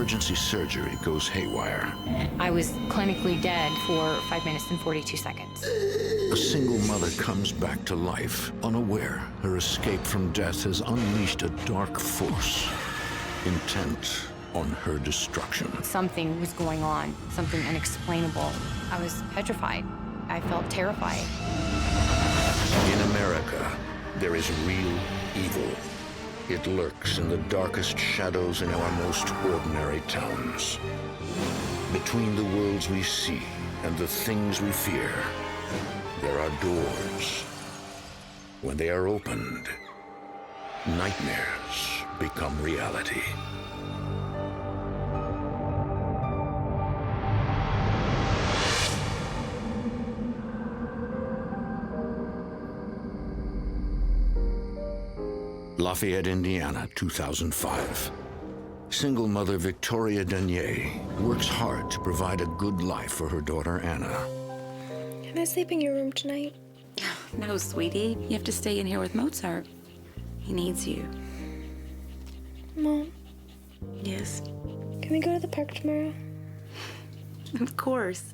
emergency surgery goes haywire. I was clinically dead for 5 minutes and 42 seconds. A single mother comes back to life, unaware her escape from death has unleashed a dark force, intent on her destruction. Something was going on, something unexplainable. I was petrified. I felt terrified. In America, there is real evil. It lurks in the darkest shadows in our most ordinary towns. Between the worlds we see and the things we fear, there are doors. When they are opened, nightmares become reality. Lafayette, Indiana, 2005. Single mother Victoria Dier works hard to provide a good life for her daughter, Anna. Can I sleep in your room tonight? No, sweetie. You have to stay in here with Mozart. He needs you. Mom, Yes, can we go to the park tomorrow? of course.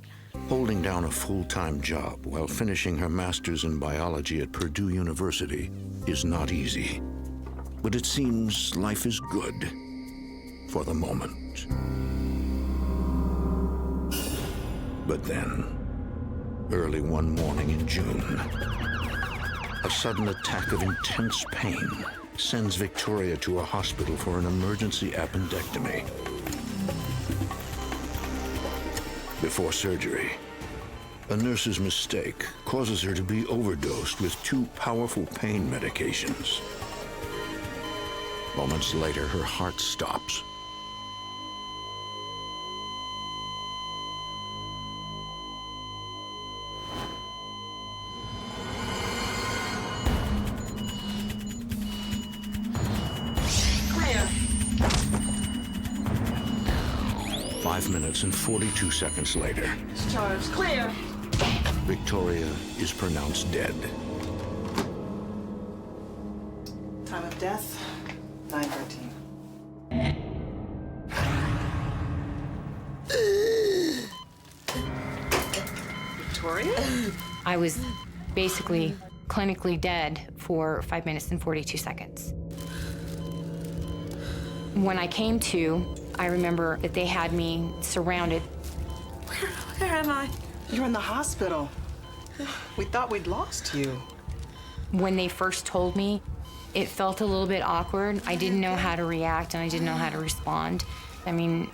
Holding down a full-time job while finishing her master's in biology at Purdue University is not easy. But it seems life is good for the moment. But then, early one morning in June, a sudden attack of intense pain sends Victoria to a hospital for an emergency appendectomy. Before surgery, a nurse's mistake causes her to be overdosed with 2 powerful pain medications. Moments later, her heart stops. Clear. 5 minutes and 42 seconds later, Discharge. Clear. Victoria is pronounced dead. Time of death, 9:13. Victoria? I was basically clinically dead for 5 minutes and 42 seconds. When I came to, I remember that they had me surrounded. Where am I? You're in the hospital. We thought we'd lost you. When they first told me, it felt a little bit awkward. I didn't know how to react and I didn't know how to respond. I mean,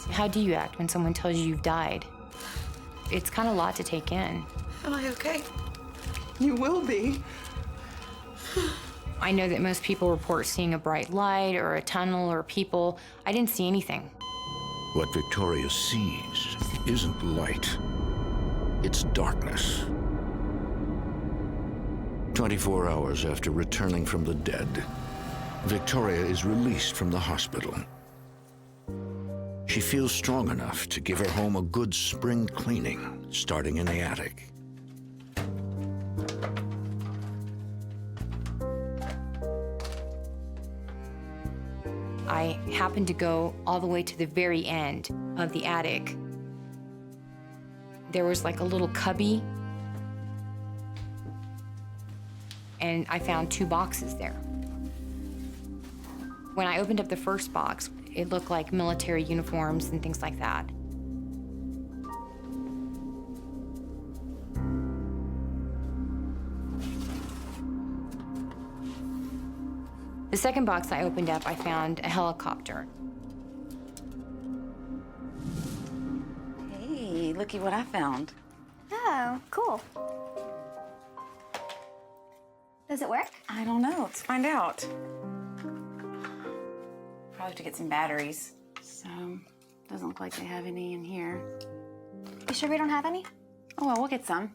how do you act when someone tells you you've died? It's kind of a lot to take in. Am I okay? You will be. I know that most people report seeing a bright light or a tunnel or people. I didn't see anything. What Victoria sees isn't light, it's darkness. 24 hours after returning from the dead, Victoria is released from the hospital. She feels strong enough to give her home a good spring cleaning, starting in the attic. I happened to go all the way to the very end of the attic. There was like a little cubby, and I found 2 boxes there. When I opened up the first box, it looked like military uniforms and things like that. The second box I opened up, I found a helicopter. Hey, looky what I found. Oh, cool. Does it work? I don't know. Let's find out. Probably have to get some batteries. So, doesn't look like they have any in here. You sure we don't have any? Oh, well, we'll get some.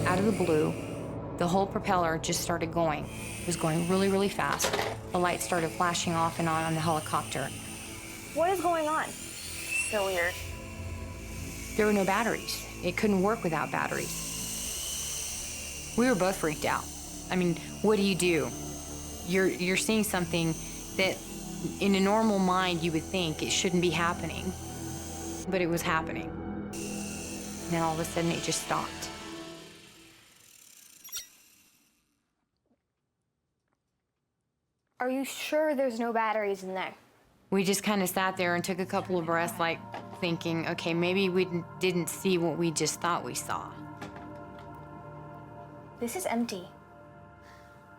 Out of the blue, the whole propeller just started going. It was going really, really fast. The lights started flashing off and on the helicopter. What is going on? So weird. There were no batteries. It couldn't work without batteries. We were both freaked out. I mean, what do you do? You're seeing something that in a normal mind you would think it shouldn't be happening, but it was happening. And then all of a sudden it just stopped. Are you sure there's no batteries in there? We just kind of sat there and took a couple of breaths, like thinking, okay, maybe we didn't see what we just thought we saw. This is empty.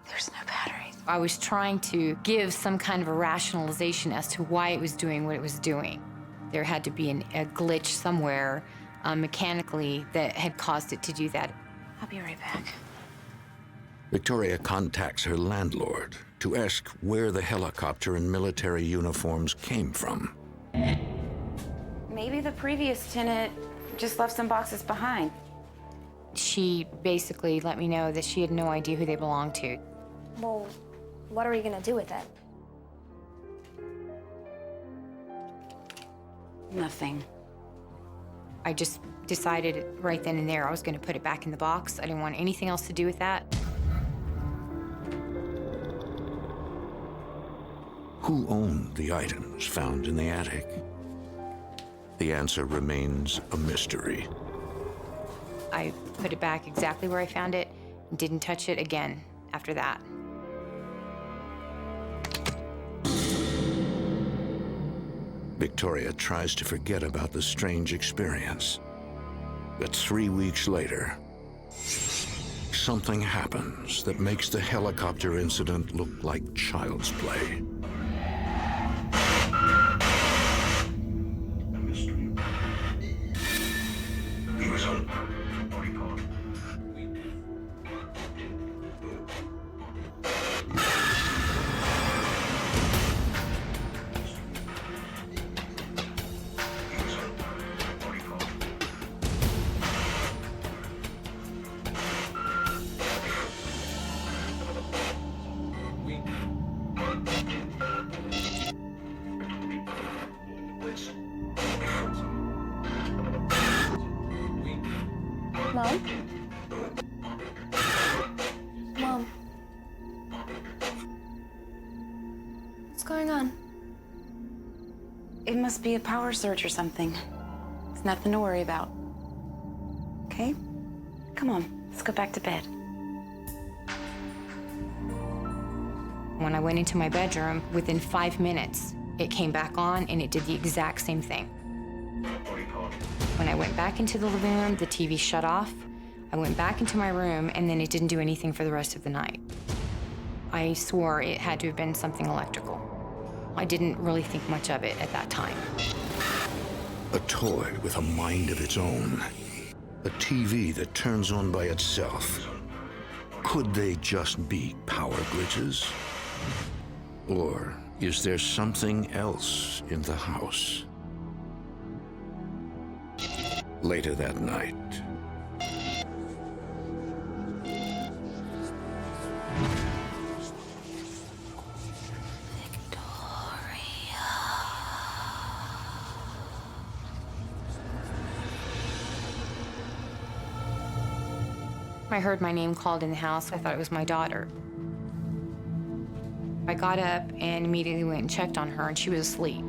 There's no batteries. I was trying to give some kind of a rationalization as to why it was doing what it was doing. There had to be a glitch somewhere mechanically that had caused it to do that. I'll be right back. Victoria contacts her landlord to ask where the helicopter and military uniforms came from. Maybe the previous tenant just left some boxes behind. She basically let me know that she had no idea who they belonged to. Well, what are we gonna do with it? Nothing. I just decided right then and there I was going to put it back in the box. I didn't want anything else to do with that. Who owned the items found in the attic? The answer remains a mystery. I put it back exactly where I found it and didn't touch it again after that. Victoria tries to forget about the strange experience. But 3 weeks later, something happens that makes the helicopter incident look like child's play. Mom? Mom? What's going on? It must be a power surge or something. It's nothing to worry about. Okay? Come on, let's go back to bed. When I went into my bedroom, within 5 minutes, it came back on and it did the exact same thing. When I went back into the living room, the TV shut off. I went back into my room and then it didn't do anything for the rest of the night. I swore it had to have been something electrical. I didn't really think much of it at that time. A toy with a mind of its own. A TV that turns on by itself. Could they just be power glitches? Or is there something else in the house? Later that night. I heard my name called in the house. I thought it was my daughter. I got up and immediately went and checked on her, and she was asleep.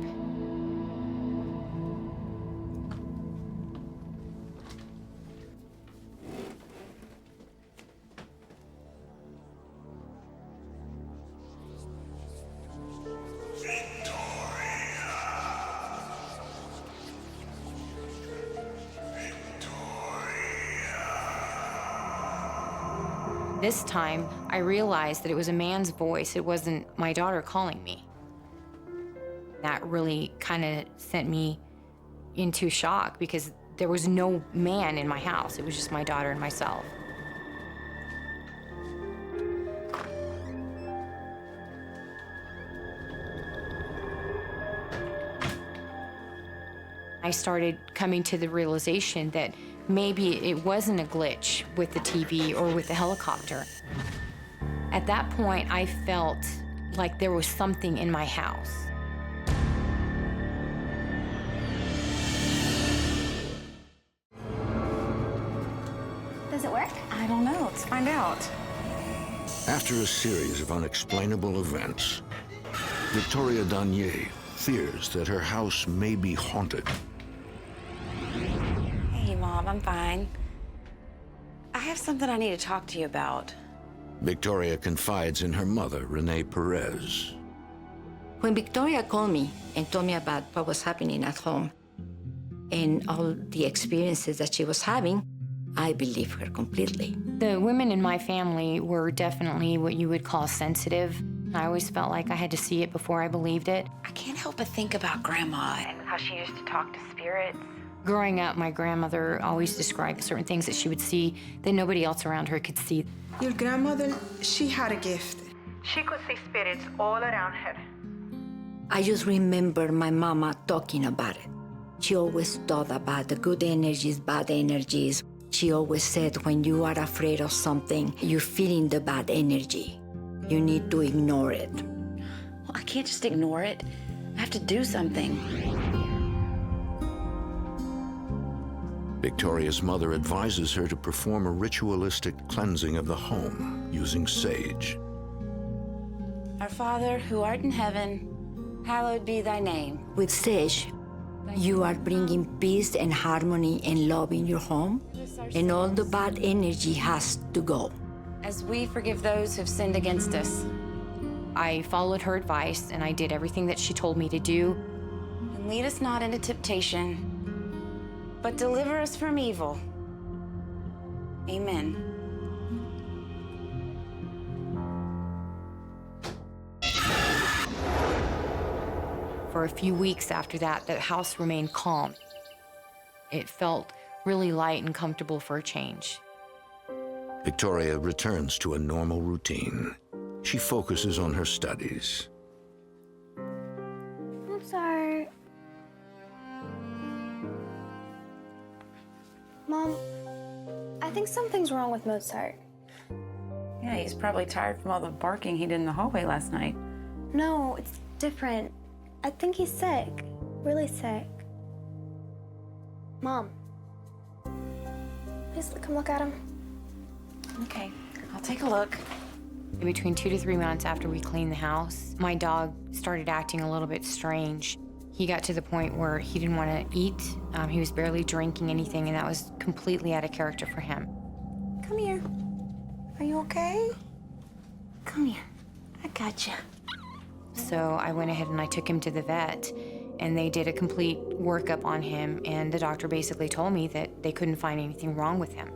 This time, I realized that it was a man's voice. It wasn't my daughter calling me. That really kind of sent me into shock because there was no man in my house. It was just my daughter and myself. I started coming to the realization that maybe it wasn't a glitch with the TV or with the helicopter. At that point, I felt like there was something in my house. I don't know. Let's find out. After a series of unexplainable events, Victoria Dier fears that her house may be haunted. Hey, Mom, I'm fine. I have something I need to talk to you about. Victoria confides in her mother, Renee Perez. When Victoria called me and told me about what was happening at home and all the experiences that she was having, I believed her completely. The women in my family were definitely what you would call sensitive. I always felt like I had to see it before I believed it. I can't help but think about Grandma and how she used to talk to spirits. Growing up, my grandmother always described certain things that she would see that nobody else around her could see. Your grandmother, she had a gift. She could see spirits all around her. I just remember my mama talking about it. She always thought about the good energies, bad energies. She always said, when you are afraid of something, you're feeling the bad energy. You need to ignore it. Well, I can't just ignore it. I have to do something. Victoria's mother advises her to perform a ritualistic cleansing of the home using sage. Our Father, who art in heaven, hallowed be thy name. With sage, you are bringing peace and harmony and love in your home, and all the bad energy has to go. As we forgive those who've sinned against us. I followed her advice and I did everything that she told me to do. And lead us not into temptation, but deliver us from evil. Amen. For a few weeks after that, the house remained calm. It felt really light and comfortable for a change. Victoria returns to a normal routine. She focuses on her studies. Mozart. Mom, I think something's wrong with Mozart. Yeah, he's probably tired from all the barking he did in the hallway last night. No, it's different. I think he's sick. Really sick. Mom. Please come look at him. Okay, I'll take a look. Between 2 to 3 months after we cleaned the house, my dog started acting a little bit strange. He got to the point where he didn't want to eat. He was barely drinking anything, and that was completely out of character for him. Come here. Are you okay? Come here. I got you. So I went ahead and I took him to the vet, and they did a complete workup on him, and the doctor basically told me that they couldn't find anything wrong with him.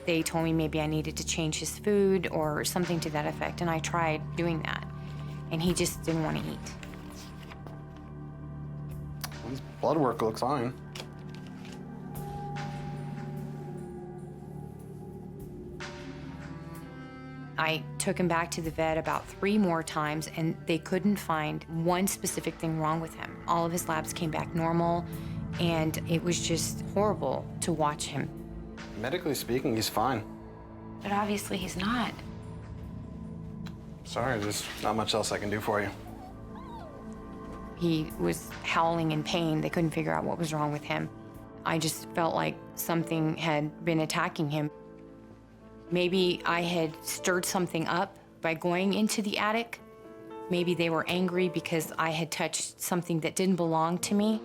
They told me maybe I needed to change his food or something to that effect, and I tried doing that, and he just didn't want to eat. His blood work looks fine. I took him back to the vet about 3 more times, and they couldn't find one specific thing wrong with him. All of his labs came back normal, and it was just horrible to watch him. Medically speaking, he's fine. But obviously he's not. Sorry, there's not much else I can do for you. He was howling in pain. They couldn't figure out what was wrong with him. I just felt like something had been attacking him. Maybe I had stirred something up by going into the attic. Maybe they were angry because I had touched something that didn't belong to me.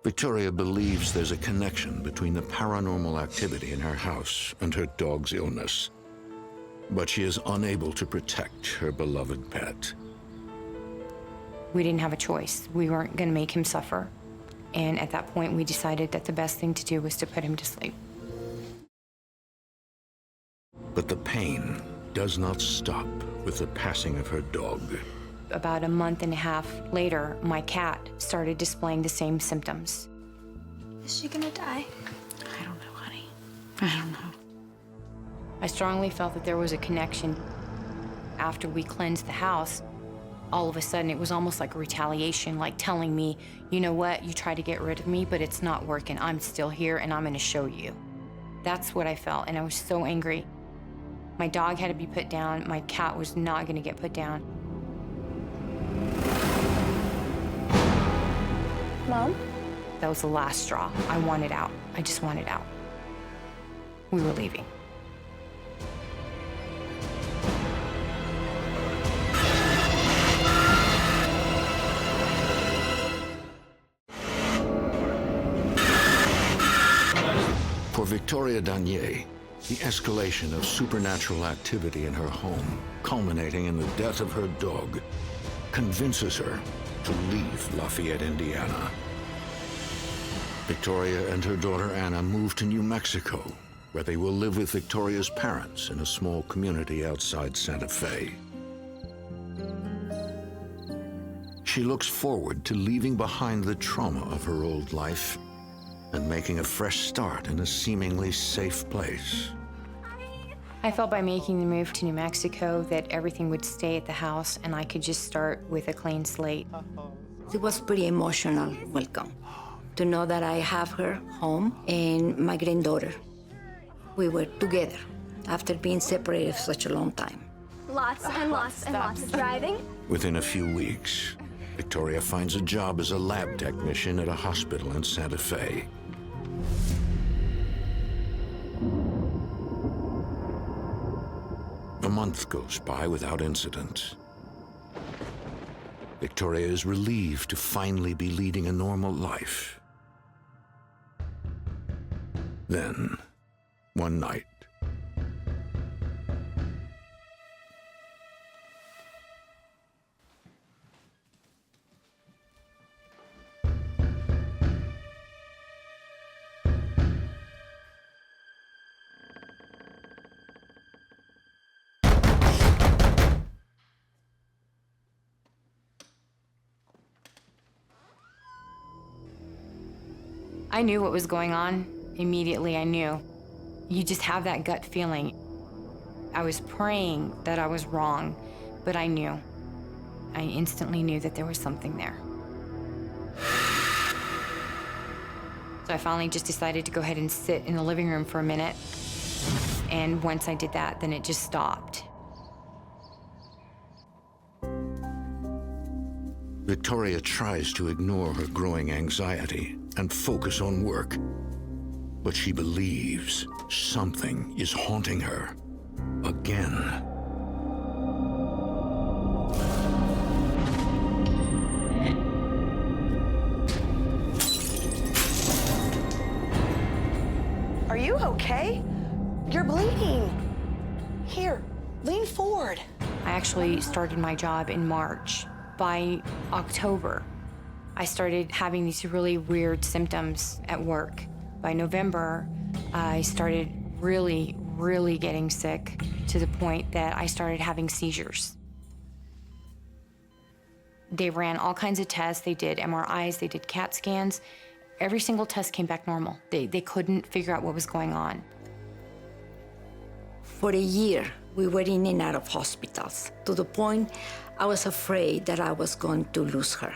Victoria believes there's a connection between the paranormal activity in her house and her dog's illness. But she is unable to protect her beloved pet. We didn't have a choice. We weren't going to make him suffer. And at that point, we decided that the best thing to do was to put him to sleep. But the pain does not stop with the passing of her dog. About a month and a half later, my cat started displaying the same symptoms. Is she gonna die? I don't know, honey. I don't know. I strongly felt that there was a connection. After we cleansed the house, all of a sudden it was almost like a retaliation, like telling me, you know what, you tried to get rid of me, but it's not working. I'm still here and I'm gonna show you. That's what I felt, and I was so angry. My dog had to be put down. My cat was not gonna get put down. Mom? That was the last straw. I wanted out. I just wanted out. we were leaving. For Victoria Dier, the escalation of supernatural activity in her home, culminating in the death of her dog, convinces her to leave Lafayette, Indiana. Victoria and her daughter Anna move to New Mexico, where they will live with Victoria's parents in a small community outside Santa Fe. She looks forward to leaving behind the trauma of her old life and making a fresh start in a seemingly safe place. I felt by making the move to New Mexico that everything would stay at the house and I could just start with a clean slate. It was pretty emotional welcome to know that I have her home and my granddaughter. We were together after being separated for such a long time. Lots and lots and lots of driving. Within a few weeks, Victoria finds a job as a lab technician at a hospital in Santa Fe. A month goes by without incident. Victoria is relieved to finally be leading a normal life. Then, one night, I knew what was going on. Immediately, I knew. You just have that gut feeling. I was praying that I was wrong, but I knew. I instantly knew that there was something there. So I finally just decided to go ahead and sit in the living room for a minute. And once I did that, then it just stopped. Victoria tries to ignore her growing anxiety and focus on work. But she believes something is haunting her again. Are you okay? You're bleeding. Here, lean forward. I actually started my job in March. By October, I started having these really weird symptoms at work. By November, I started really getting sick to the point that I started having seizures. They ran all kinds of tests. They did MRIs, they did CAT scans. Every single test came back normal. They couldn't figure out what was going on. For a year, we were in and out of hospitals, to the point I was afraid that I was going to lose her.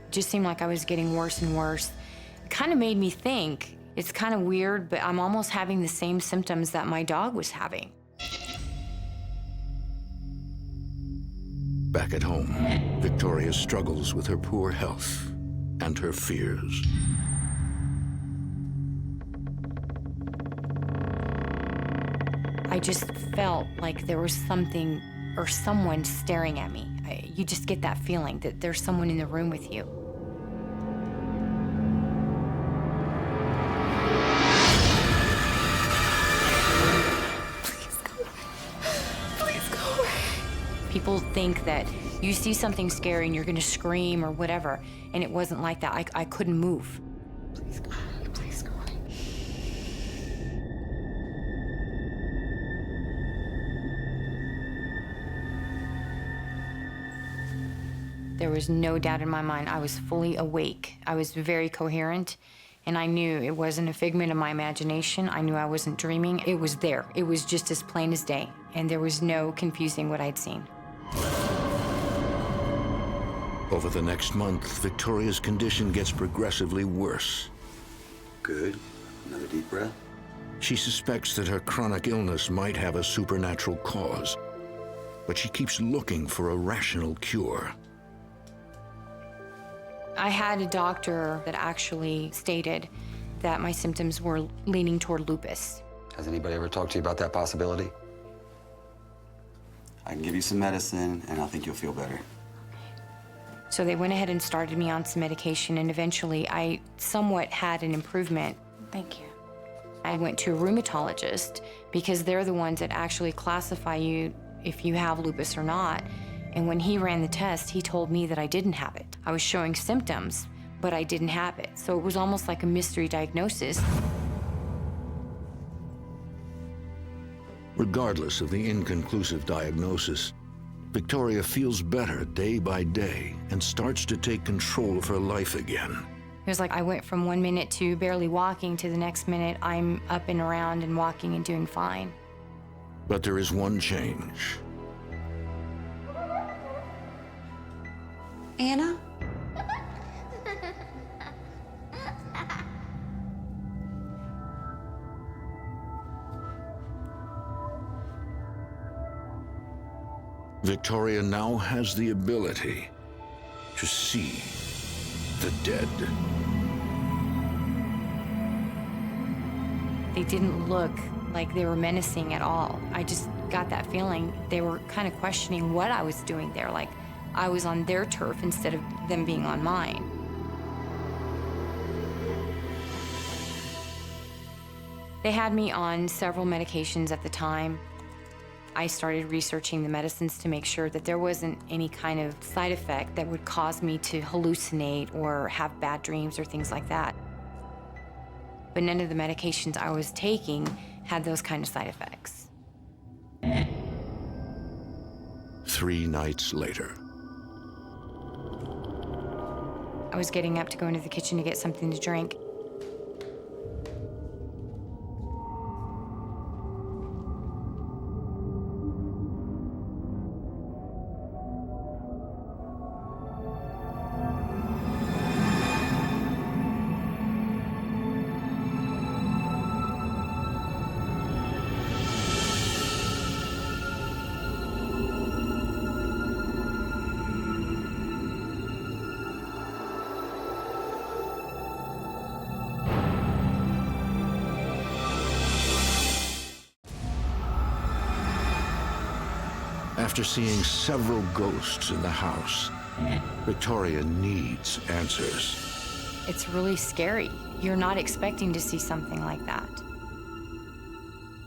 It just seemed like I was getting worse and worse. It kind of made me think, it's kind of weird, but I'm almost having the same symptoms that my dog was having. Back at home, Victoria struggles with her poor health and her fears. I just felt like there was something or someone staring at me. You just get that feeling that there's someone in the room with you. Please go away. Please go away. People think that you see something scary and you're gonna scream or whatever, and it wasn't like that. I couldn't move. Please go away. Please go away. There was no doubt in my mind. I was fully awake. I was very coherent, and I knew it wasn't a figment of my imagination. I knew I wasn't dreaming. It was there. It was just as plain as day, and there was no confusing what I'd seen. Over the next month, Victoria's condition gets progressively worse. Good. Another deep breath. She suspects that her chronic illness might have a supernatural cause, but she keeps looking for a rational cure. I had a doctor that actually stated that my symptoms were leaning toward lupus. Has anybody ever talked to you about that possibility? I can give you some medicine, and I think you'll feel better. So they went ahead and started me on some medication, and eventually I somewhat had an improvement. Thank you. I went to a rheumatologist because they're the ones that actually classify you if you have lupus or not. And when he ran the test, he told me that I didn't have it. I was showing symptoms, but I didn't have it. So it was almost like a mystery diagnosis. Regardless of the inconclusive diagnosis, Victoria feels better day by day and starts to take control of her life again. It was like I went from 1 minute to barely walking to the next minute I'm up and around and walking and doing fine. But there is one change. Anna? Victoria now has the ability to see the dead. They didn't look like they were menacing at all. I just got that feeling they were kind of questioning what I was doing there, like I was on their turf instead of them being on mine. They had me on several medications at the time. I started researching the medicines to make sure that there wasn't any kind of side effect that would cause me to hallucinate or have bad dreams or things like that. But none of the medications I was taking had those kind of side effects. 3 nights later. I was getting up to go into the kitchen to get something to drink. After seeing several ghosts in the house, Victoria needs answers. It's really scary. You're not expecting to see something like that.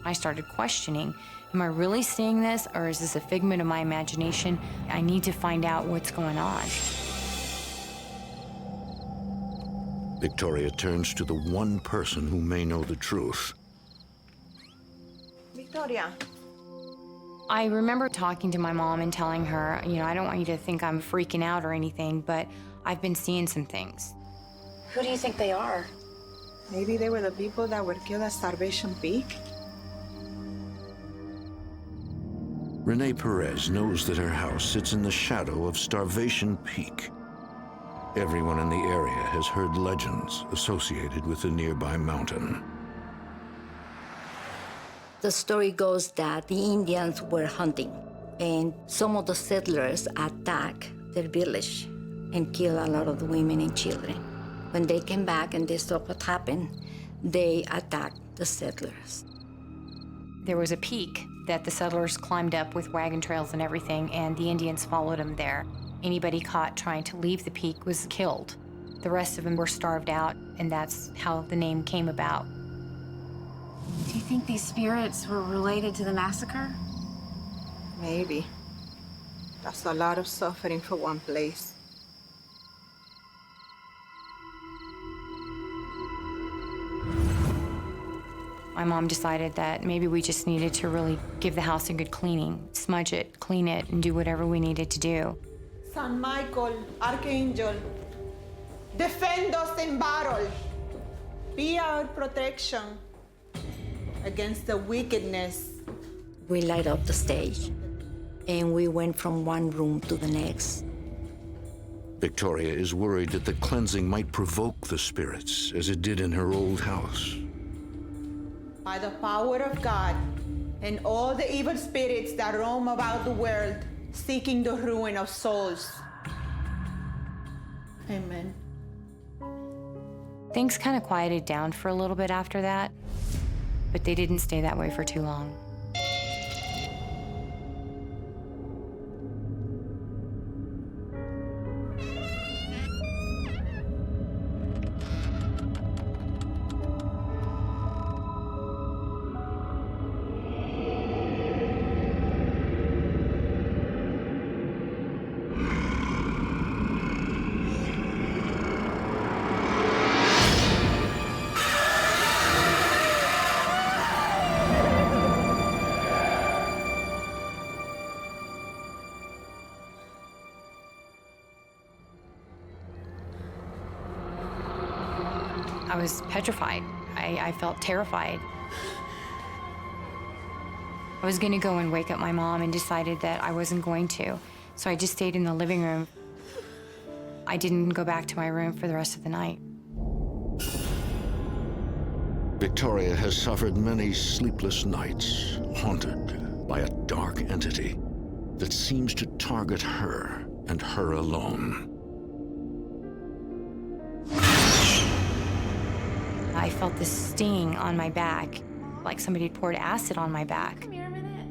I started questioning, am I really seeing this, or is this a figment of my imagination? I need to find out what's going on. Victoria turns to the one person who may know the truth. Victoria. I remember talking to my mom and telling her, you know, I don't want you to think I'm freaking out or anything, but I've been seeing some things. Who do you think they are? Maybe they were the people that were killed at Starvation Peak? Renee Perez knows that her house sits in the shadow of Starvation Peak. Everyone in the area has heard legends associated with the nearby mountain. The story goes that the Indians were hunting, and some of the settlers attacked their village and killed a lot of the women and children. When they came back and they saw what happened, they attacked the settlers. There was a peak that the settlers climbed up with wagon trails and everything, and the Indians followed them there. Anybody caught trying to leave the peak was killed. The rest of them were starved out, and that's how the name came about. Do you think these spirits were related to the massacre? Maybe. That's a lot of suffering for one place. My mom decided that maybe we just needed to really give the house a good cleaning, smudge it, clean it, and do whatever we needed to do. San Michael, Archangel, defend us in battle. Be our protection against the wickedness. We light up the stage, and we went from one room to the next. Victoria is worried that the cleansing might provoke the spirits, as it did in her old house. By the power of God and all the evil spirits that roam about the world, seeking the ruin of souls. Amen. Things kind of quieted down for a little bit after that, but they didn't stay that way for too long. I was petrified. I felt terrified. I was gonna go and wake up my mom and decided that I wasn't going to. So I just stayed in the living room. I didn't go back to my room for the rest of the night. Victoria has suffered many sleepless nights, haunted by a dark entity that seems to target her and her alone. I felt this sting on my back, like somebody had poured acid on my back. Come here a minute.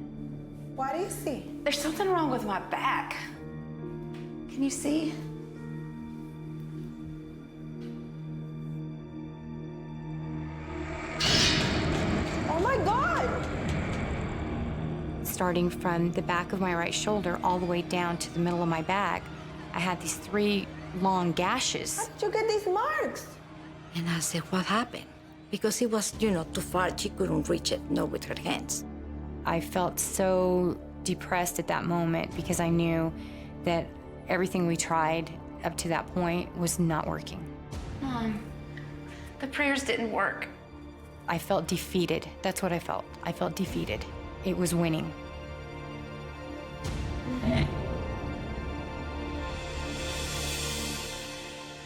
What is it? There's something wrong with my back. Can you see? Oh my God! Starting from the back of my right shoulder all the way down to the middle of my back, I had these 3 long gashes. How did you get these marks? And I said, what happened? Because it was, too far, she couldn't reach it, with her hands. I felt so depressed at that moment because I knew that everything we tried up to that point was not working. Mom, the prayers didn't work. I felt defeated. That's what I felt. I felt defeated. It was winning.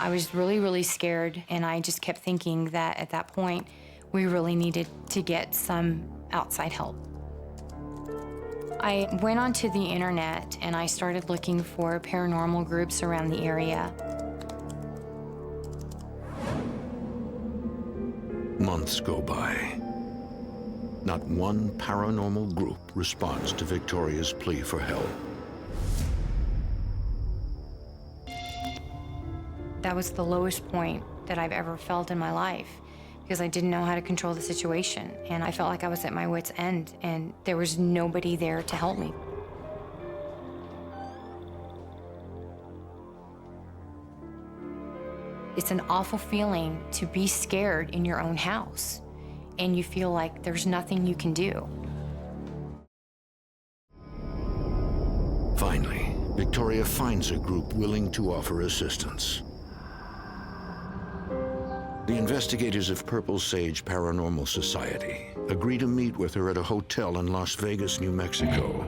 I was really, really scared, and I just kept thinking that at that point, we really needed to get some outside help. I went onto the internet and I started looking for paranormal groups around the area. Months go by. Not one paranormal group responds to Victoria's plea for help. That was the lowest point that I've ever felt in my life because I didn't know how to control the situation, and I felt like I was at my wit's end, and there was nobody there to help me. It's an awful feeling to be scared in your own house, and you feel like there's nothing you can do. Finally, Victoria finds a group willing to offer assistance. The investigators of Purple Sage Paranormal Society agree to meet with her at a hotel in Las Vegas, New Mexico.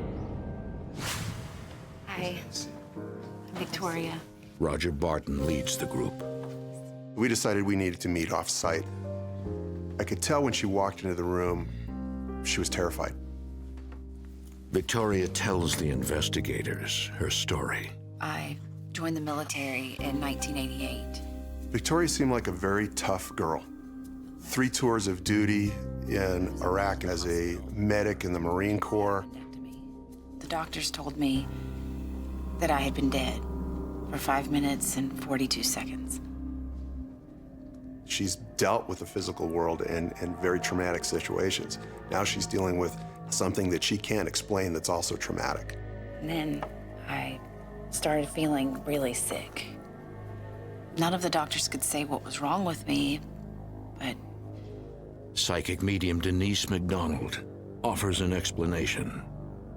Hi, I'm Victoria. Roger Barton leads the group. We decided we needed to meet off-site. I could tell when she walked into the room, she was terrified. Victoria tells the investigators her story. I joined the military in 1988. Victoria seemed like a very tough girl. 3 tours of duty in Iraq as a medic in the Marine Corps. The doctors told me that I had been dead for 5 minutes and 42 seconds. She's dealt with the physical world in very traumatic situations. Now she's dealing with something that she can't explain that's also traumatic. And then I started feeling really sick. None of the doctors could say what was wrong with me, but... Psychic medium Denise McDonald offers an explanation.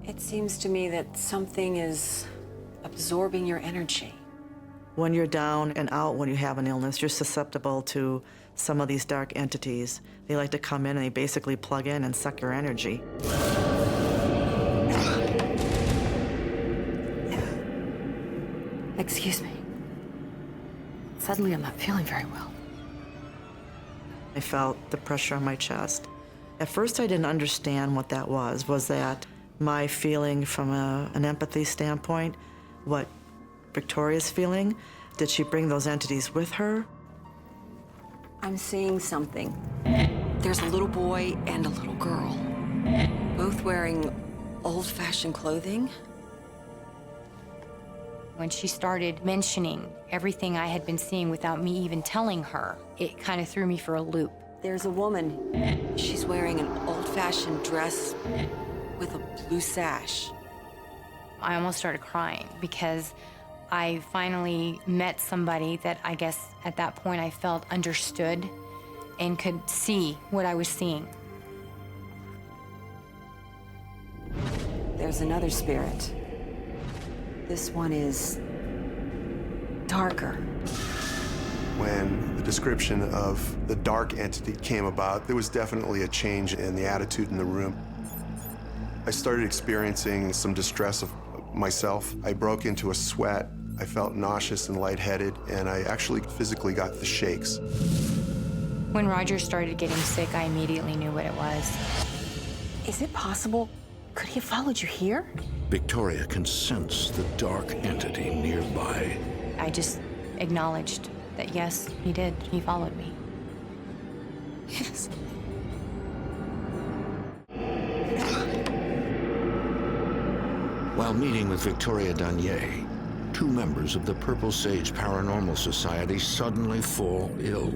It seems to me that something is absorbing your energy. When you're down and out, when you have an illness, you're susceptible to some of these dark entities. They like to come in and they basically plug in and suck your energy. Excuse me. Suddenly, I'm not feeling very well. I felt the pressure on my chest. At first, I didn't understand what that was. Was that my feeling from an empathy standpoint? What Victoria's feeling? Did she bring those entities with her? I'm seeing something. There's a little boy and a little girl, both wearing old-fashioned clothing. When she started mentioning everything I had been seeing without me even telling her, it kind of threw me for a loop. There's a woman. She's wearing an old-fashioned dress with a blue sash. I almost started crying because I finally met somebody that I guess at that point I felt understood and could see what I was seeing. There's another spirit. This one is darker. When the description of the dark entity came about, there was definitely a change in the attitude in the room. I started experiencing some distress of myself. I broke into a sweat. I felt nauseous and lightheaded, and I actually physically got the shakes. When Roger started getting sick, I immediately knew what it was. Is it possible? Could he have followed you here? Victoria can sense the dark entity nearby. I just acknowledged that yes, he did. He followed me. Yes. While meeting with Victoria Dier, two members of the Purple Sage Paranormal Society suddenly fall ill.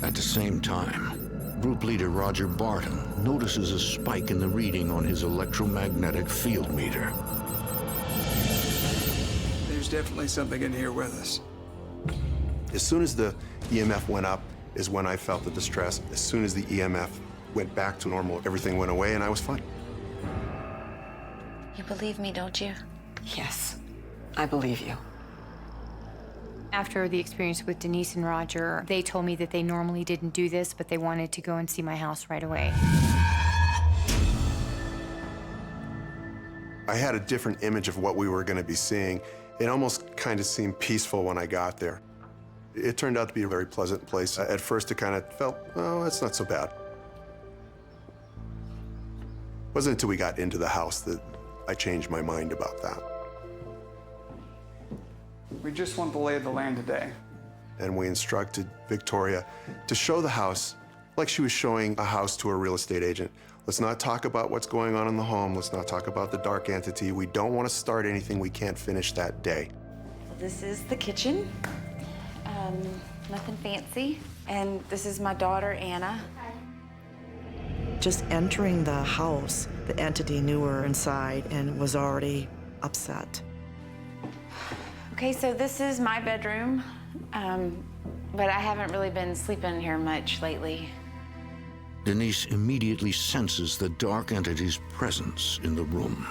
At the same time, group leader Roger Barton notices a spike in the reading on his electromagnetic field meter. There's definitely something in here with us. As soon as the EMF went up is when I felt the distress. As soon as the EMF went back to normal, everything went away and I was fine. You believe me, don't you? Yes, I believe you. After the experience with Denise and Roger, they told me that they normally didn't do this, but they wanted to go and see my house right away. I had a different image of what we were going to be seeing. It almost kind of seemed peaceful when I got there. It turned out to be a very pleasant place. At first, it kind of felt, oh, it's not so bad. It wasn't until we got into the house that I changed my mind about that. We just want the lay of the land today. And we instructed Victoria to show the house like she was showing a house to a real estate agent. Let's not talk about what's going on in the home. Let's not talk about the dark entity. We don't want to start anything we can't finish that day. This is the kitchen. Nothing fancy. And this is my daughter, Anna. Just entering the house, the entity knew we were inside and was already upset. Okay, so this is my bedroom, but I haven't really been sleeping here much lately. Denise immediately senses the dark entity's presence in the room.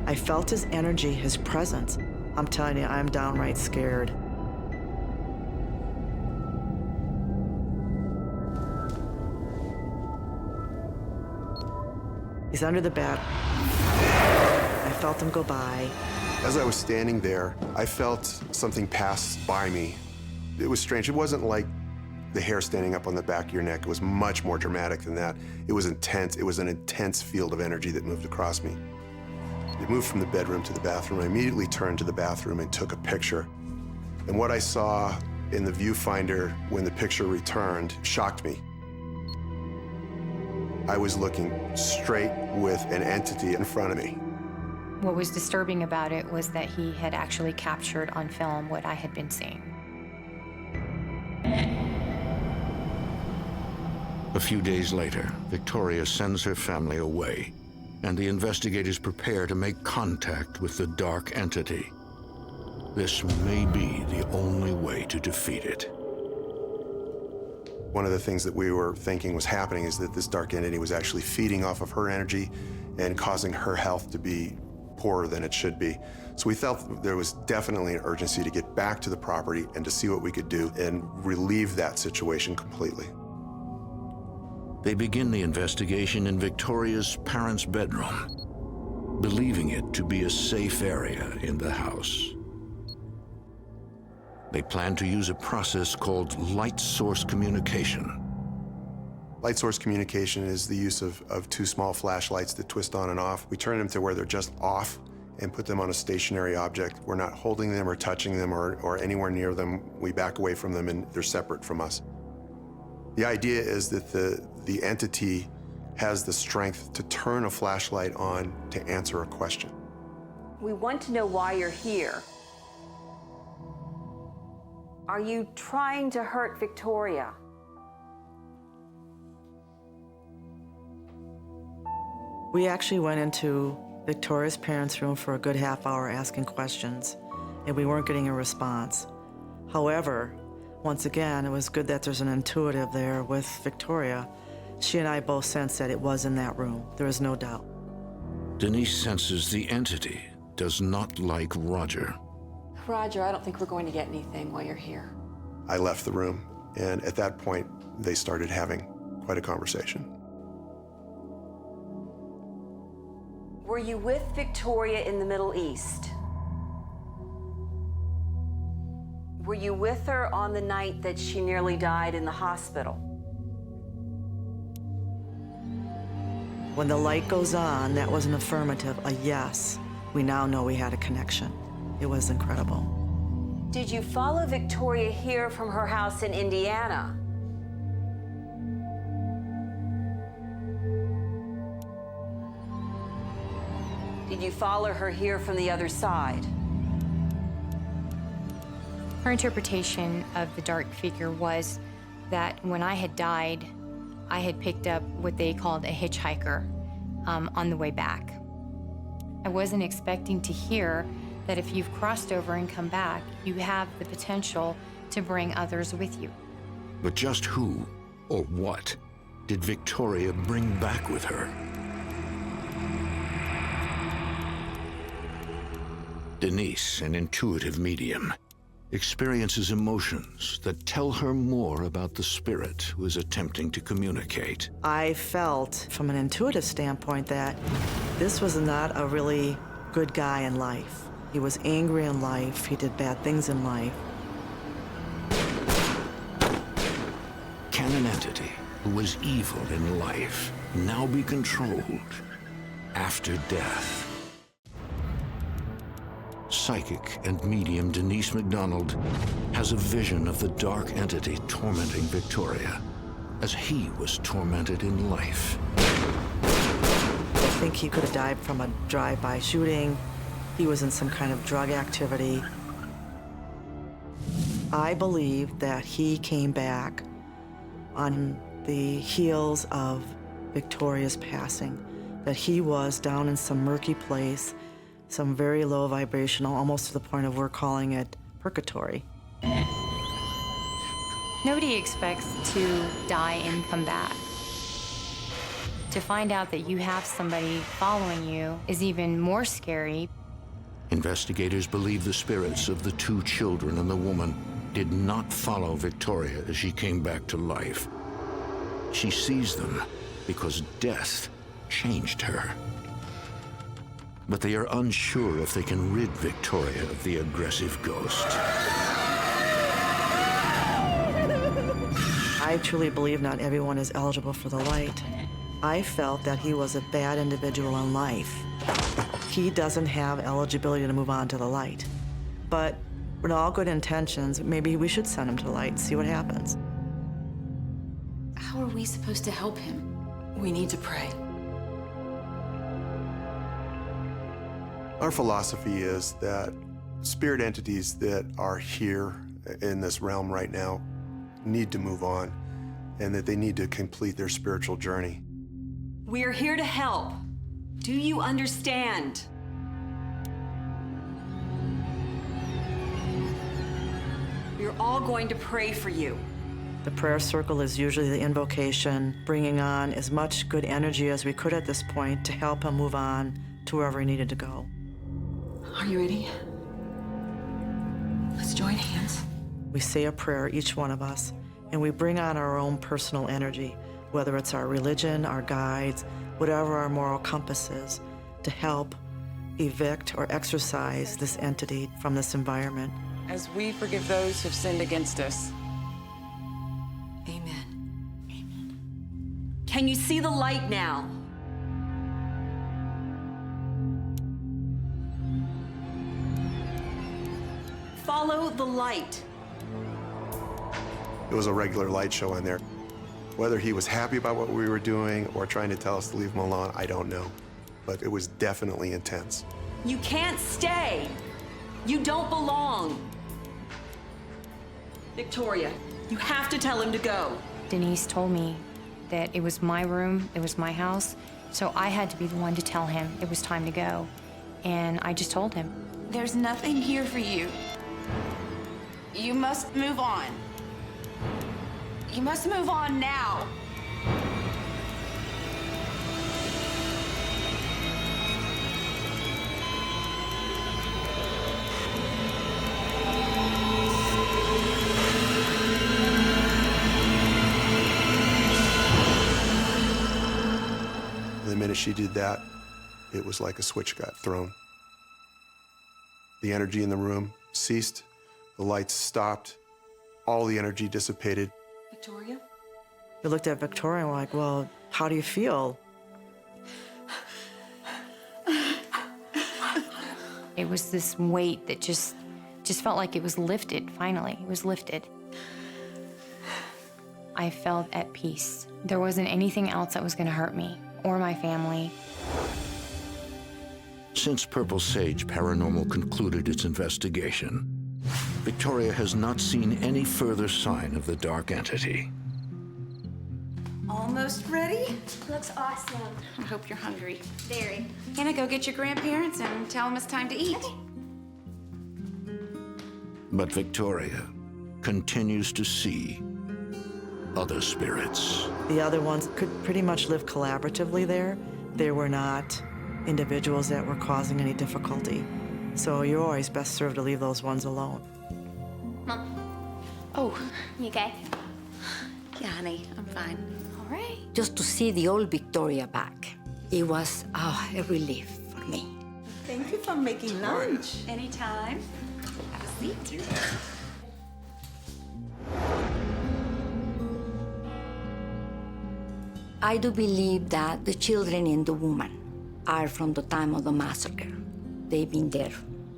I felt his energy, his presence. I'm telling you, I'm downright scared. He's under the bed. I felt him go by. As I was standing there, I felt something pass by me. It was strange. It wasn't like the hair standing up on the back of your neck. It was much more dramatic than that. It was intense. It was an intense field of energy that moved across me. It moved from the bedroom to the bathroom. I immediately turned to the bathroom and took a picture. And what I saw in the viewfinder when the picture returned shocked me. I was looking straight with an entity in front of me. What was disturbing about it was that he had actually captured on film what I had been seeing. A few days later, Victoria sends her family away, and the investigators prepare to make contact with the dark entity. This may be the only way to defeat it. One of the things that we were thinking was happening is that this dark entity was actually feeding off of her energy and causing her health to be poorer than it should be. So we felt there was definitely an urgency to get back to the property and to see what we could do and relieve that situation completely. They begin the investigation in Victoria's parents' bedroom, believing it to be a safe area in the house. They plan to use a process called light source communication. Light source communication is the use of two small flashlights that twist on and off. We turn them to where they're just off, and put them on a stationary object. We're not holding them or touching them or anywhere near them. We back away from them and they're separate from us. The idea is that the entity has the strength to turn a flashlight on to answer a question. We want to know why you're here. Are you trying to hurt Victoria? We actually went into Victoria's parents' room for a good half hour asking questions, and we weren't getting a response. However, once again, it was good that there's an intuitive there with Victoria. She and I both sensed that it was in that room. There is no doubt. Denise senses the entity does not like Roger. Roger, I don't think we're going to get anything while you're here. I left the room, and at that point, they started having quite a conversation. Were you with Victoria in the Middle East? Were you with her on the night that she nearly died in the hospital? When the light goes on, that was an affirmative, a yes. We now know we had a connection. It was incredible. Did you follow Victoria here from her house in Indiana? Did you follow her here from the other side? Her interpretation of the dark figure was that when I had died, I had picked up what they called a hitchhiker on the way back. I wasn't expecting to hear that if you've crossed over and come back, you have the potential to bring others with you. But just who or what did Victoria bring back with her? Denise, an intuitive medium, experiences emotions that tell her more about the spirit who is attempting to communicate. I felt, from an intuitive standpoint, that this was not a really good guy in life. He was angry in life. He did bad things in life. Can an entity who was evil in life now be controlled after death? Psychic and medium Denise MacDonald has a vision of the dark entity tormenting Victoria as he was tormented in life. I think he could have died from a drive-by shooting. He was in some kind of drug activity. I believe that he came back on the heels of Victoria's passing, that he was down in some murky place, some very low vibrational, almost to the point of we're calling it purgatory. Nobody expects to die and come back. To find out that you have somebody following you is even more scary. Investigators believe the spirits of the two children and the woman did not follow Victoria as she came back to life. She sees them because death changed her. But they are unsure if they can rid Victoria of the aggressive ghost. I truly believe not everyone is eligible for the light. I felt that he was a bad individual in life. He doesn't have eligibility to move on to the light. But with all good intentions, maybe we should send him to the light and see what happens. How are we supposed to help him? We need to pray. Our philosophy is that spirit entities that are here in this realm right now need to move on, and that they need to complete their spiritual journey. We are here to help. Do you understand? We're all going to pray for you. The prayer circle is usually the invocation, bringing on as much good energy as we could at this point to help him move on to wherever he needed to go. Are you ready? Let's join hands. We say a prayer, each one of us, and we bring on our own personal energy, whether it's our religion, our guides, whatever our moral compass is, to help evict or exorcise this entity from this environment. As we forgive those who've sinned against us. Amen. Can you see the light now? Follow the light. It was a regular light show on there. Whether he was happy about what we were doing or trying to tell us to leave him alone, I don't know. But it was definitely intense. You can't stay. You don't belong. Victoria, you have to tell him to go. Denise told me that it was my room, it was my house, so I had to be the one to tell him it was time to go. And I just told him. There's nothing here for you. You must move on. You must move on now. The minute she did that, it was like a switch got thrown. The energy in the room ceased, the lights stopped, all the energy dissipated. Victoria? We looked at Victoria and we're like, well, how do you feel? It was this weight that just felt like it was lifted, finally. It was lifted. I felt at peace. There wasn't anything else that was gonna hurt me or my family. Since Purple Sage Paranormal concluded its investigation, Victoria has not seen any further sign of the dark entity. Almost ready? Looks awesome. I hope you're hungry. Very. Hannah, go get your grandparents and tell them it's time to eat. But Victoria continues to see other spirits. The other ones could pretty much live collaboratively there. They were not individuals that were causing any difficulty. So you're always best served to leave those ones alone. Mom, Oh, you okay? yeah, honey, I'm fine. All right. Just to see the old Victoria back, it was a relief for me. Thank you for making lunch. Anytime. Have a seat. I do believe that the children and the woman are from the time of the massacre. They've been there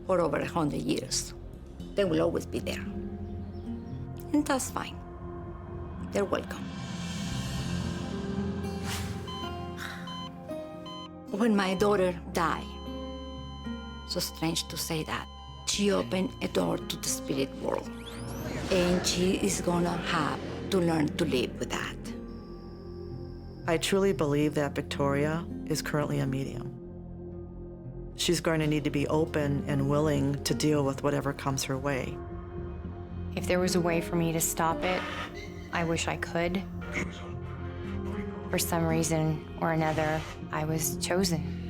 for over 100 years. They will always be there. And that's fine. They're welcome. When my daughter died, so strange to say that, she opened a door to the spirit world. And she is gonna have to learn to live with that. I truly believe that Victoria is currently a medium. She's going to need to be open and willing to deal with whatever comes her way. If there was a way for me to stop it, I wish I could. For some reason or another, I was chosen.